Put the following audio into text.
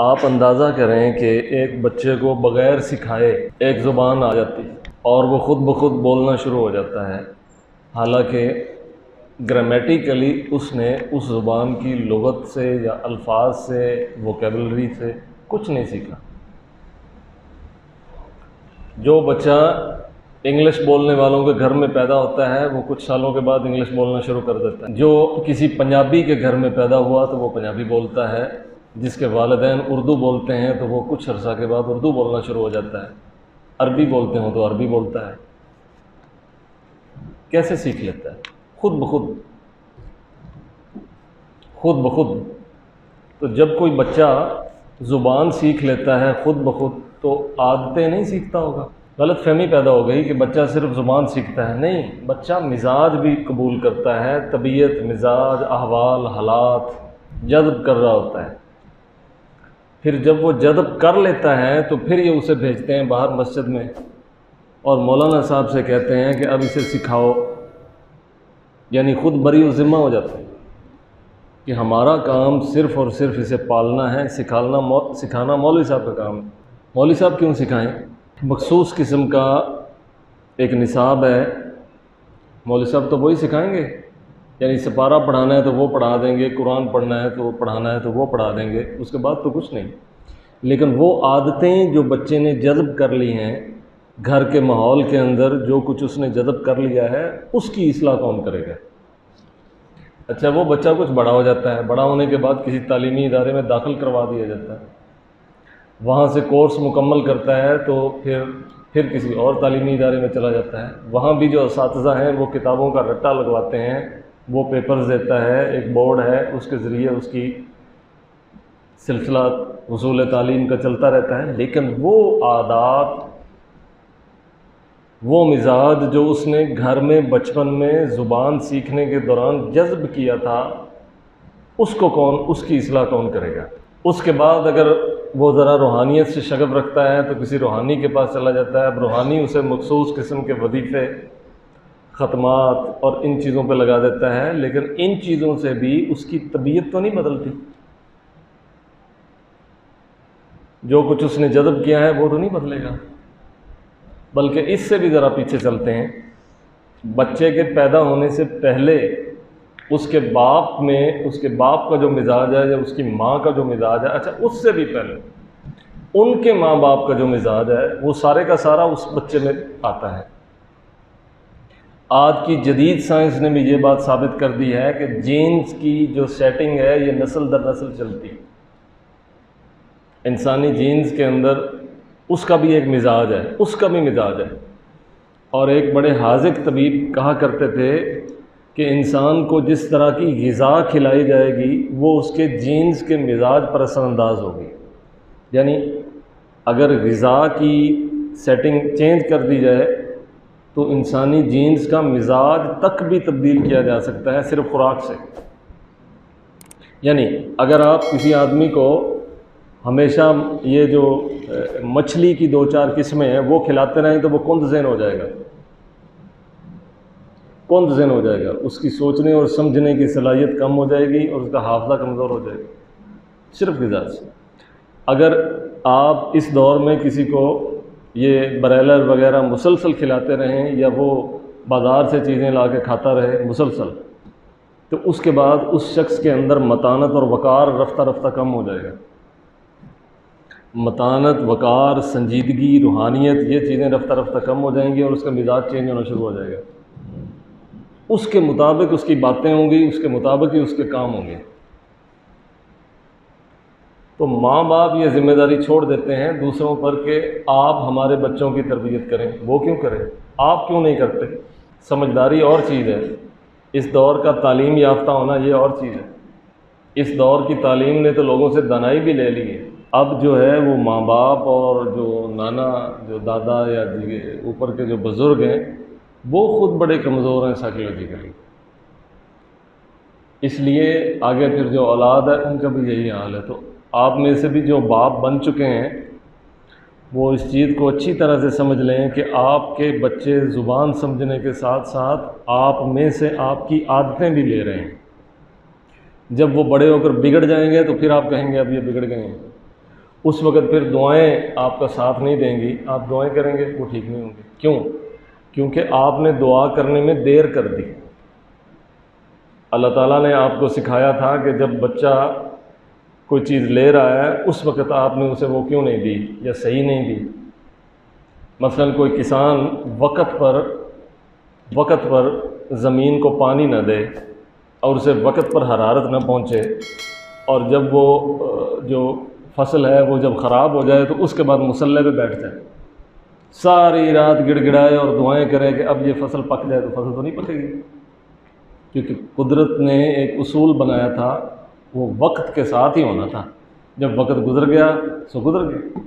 آپ اندازہ کریں کہ ایک بچے کو بغیر سکھائے ایک زبان آ جاتی اور وہ خود بخود بولنا شروع ہو جاتا ہے، حالانکہ گرامیٹیکلی اس نے اس زبان کی لغت سے یا الفاظ سے ووکیبلری سے کچھ نہیں سیکھا۔ جو بچہ انگلش بولنے والوں کے گھر میں پیدا ہوتا ہے وہ کچھ سالوں کے بعد انگلش بولنا شروع کر دیتا ہے۔ جو کسی پنجابی کے گھر میں پیدا ہوا تو وہ پنجابی بولتا ہے، جس کے والدین اردو بولتے ہیں تو وہ کچھ عرصہ کے بعد اردو بولنا شروع ہو جاتا ہے، عربی بولتے ہوں تو عربی بولتا ہے۔ کیسے سیکھ لیتا ہے؟ خود بخود۔ تو جب کوئی بچہ زبان سیکھ لیتا ہے خود بخود تو عادتیں نہیں سیکھتا ہوگا۔ غلط فہمی پیدا ہو گئی کہ بچہ صرف زبان سیکھتا ہے، نہیں، بچہ مزاج بھی قبول کرتا ہے، طبیعت، مزاج، احوال، حالات جذب کر رہا ہوتا ہے۔ پھر جب وہ جذب کر لیتا ہے تو پھر یہ اسے بھیجتے ہیں باہر مسجد میں اور مولانا صاحب سے کہتے ہیں کہ اب اسے سکھاؤ، یعنی خود بری و ذمہ ہو جاتا ہے کہ ہمارا کام صرف اور صرف اسے پالنا ہے، سکھانا مولوی صاحب کا کام ہے۔ مولوی صاحب کیوں سکھائیں؟ مخصوص قسم کا ایک نصاب ہے، مولوی صاحب تو وہی سکھائیں گے، یعنی سپارہ پڑھانا ہے تو وہ پڑھا دیں گے، قرآن پڑھنا ہے تو وہ پڑھانا ہے تو وہ پڑھا دیں گے، اس کے بعد تو کچھ نہیں۔ لیکن وہ عادتیں جو بچے نے جذب کر لی ہیں گھر کے ماحول کے اندر، جو کچھ اس نے جذب کر لیا ہے، اس کی اصلاح کون کرے گا؟ اچھا، وہ بچہ کچھ بڑا ہو جاتا ہے، بڑا ہونے کے بعد کسی تعلیمی ادارے میں داخل کروا دیا جاتا ہے، وہاں سے کورس مکمل کرتا ہے تو پھر کسی اور تعلیمی ادارے میں چلا جاتا ہے، وہاں بھی جو اساتذہ ہیں وہ کتابوں کا رٹا لگواتے ہیں، وہ پیپرز دیتا ہے، ایک بورڈ ہے، اس کے ذریعے اس کی سلسلہ حصول تعلیم کا چلتا رہتا ہے، لیکن وہ عادات، وہ مزاج جو اس نے گھر میں بچپن میں زبان سیکھنے کے دوران جذب کیا تھا، اس کی اصلاح کون کرے گا؟ اس کے بعد اگر وہ ذرا روحانیت سے شغف رکھتا ہے تو کسی روحانی کے پاس چلا جاتا ہے، اب روحانی اسے مخصوص قسم کے وظیفے، ختمات اور ان چیزوں پہ لگا دیتا ہے، لیکن ان چیزوں سے بھی اس کی طبیعت تو نہیں بدلتی، جو کچھ اس نے جذب کیا ہے وہ تو نہیں بدلے گا۔ بلکہ اس سے بھی ذرا پیچھے چلتے ہیں، بچے کے پیدا ہونے سے پہلے اس کے باپ کا جو مزاج ہے یا اس کی ماں کا جو مزاج ہے، اچھا اس سے بھی پہلے ان کے ماں باپ کا جو مزاج ہے وہ سارے کا سارا اس بچے میں آتا ہے۔ آج کی جدید سائنس نے بھی یہ بات ثابت کر دی ہے کہ جینز کی جو سیٹنگ ہے یہ نسل در نسل چلتی ہے۔ انسانی جینز کے اندر اس کا بھی ایک مزاج ہے، اور ایک بڑے حاذق طبیب کہا کرتے تھے کہ انسان کو جس طرح کی غذا کھلائی جائے گی وہ اس کے جینز کے مزاج پر اثر انداز ہوگی، یعنی اگر غذا کی سیٹنگ چینج کر دی جائے تو انسانی جینز کا مزاج تک بھی تبدیل کیا جا سکتا ہے صرف خوراک سے۔ یعنی اگر آپ کسی آدمی کو ہمیشہ یہ جو مچھلی کی 2-4 قسمیں ہیں وہ کھلاتے رہیں تو وہ کند ذہن ہو جائے گا، اس کی سوچنے اور سمجھنے کی صلاحیت کم ہو جائے گی اور اس کا حافظہ کمزور ہو جائے گا صرف غذا سے۔ اگر آپ اس دور میں کسی کو یہ بریلر وغیرہ مسلسل کھلاتے رہیں یا وہ بازار سے چیزیں لا کے کھاتا رہے مسلسل، تو اس کے بعد اس شخص کے اندر متانت اور وقار رفتہ رفتہ کم ہو جائے گا۔ متانت، وقار، سنجیدگی، روحانیت، یہ چیزیں رفتہ رفتہ کم ہو جائیں گی اور اس کا مزاج چینج ہونا شروع ہو جائے گا۔ اس کے مطابق اس کی باتیں ہوں گی، اس کے مطابق ہی اس کے کام ہوں گے۔ تو ماں باپ یہ ذمہ داری چھوڑ دیتے ہیں دوسروں پر کہ آپ ہمارے بچوں کی تربیت کریں۔ وہ کیوں کریں؟ آپ کیوں نہیں کرتے؟ سمجھداری اور چیز ہے، اس دور کا تعلیم یافتہ ہونا یہ اور چیز ہے۔ اس دور کی تعلیم نے تو لوگوں سے دانائی بھی لے لی ہے۔ اب جو ہے وہ ماں باپ اور جو نانا، جو دادا یا اوپر کے جو بزرگ ہیں وہ خود بڑے کمزور ہیں سائیکولوجیکلی، اس لیے آگے پھر جو اولاد ہے ان کا بھی یہی حال ہے۔ تو آپ میں سے بھی جو باپ بن چکے ہیں وہ اس چیز کو اچھی طرح سے سمجھ لیں کہ آپ کے بچے زبان سمجھنے کے ساتھ ساتھ آپ میں سے آپ کی عادتیں بھی لے رہے ہیں۔ جب وہ بڑے ہو کر بگڑ جائیں گے تو پھر آپ کہیں گے اب یہ بگڑ گئے ہیں، اس وقت پھر دعائیں آپ کا ساتھ نہیں دیں گی، آپ دعائیں کریں گے وہ ٹھیک نہیں ہوں گے۔ کیوں؟ کیونکہ آپ نے دعا کرنے میں دیر کر دی۔ اللہ تعالیٰ نے آپ کو سکھایا تھا کہ جب بچہ کوئی چیز لے رہا ہے اس وقت آپ نے اسے وہ کیوں نہیں دی یا صحیح نہیں دی۔ مثلا کوئی کسان وقت پر زمین کو پانی نہ دے اور اسے وقت پر حرارت نہ پہنچے، اور جب وہ جو فصل ہے وہ جب خراب ہو جائے تو اس کے بعد مصلے پہ بیٹھ جائے، ساری رات گڑ گڑائے اور دعائیں کرے کہ اب یہ فصل پک جائے، تو فصل تو نہیں پکے گی، کیونکہ قدرت نے ایک اصول بنایا تھا، وہ وقت کے ساتھ ہی ہونا تھا۔ جب وقت گزر گیا سو گزر گیا۔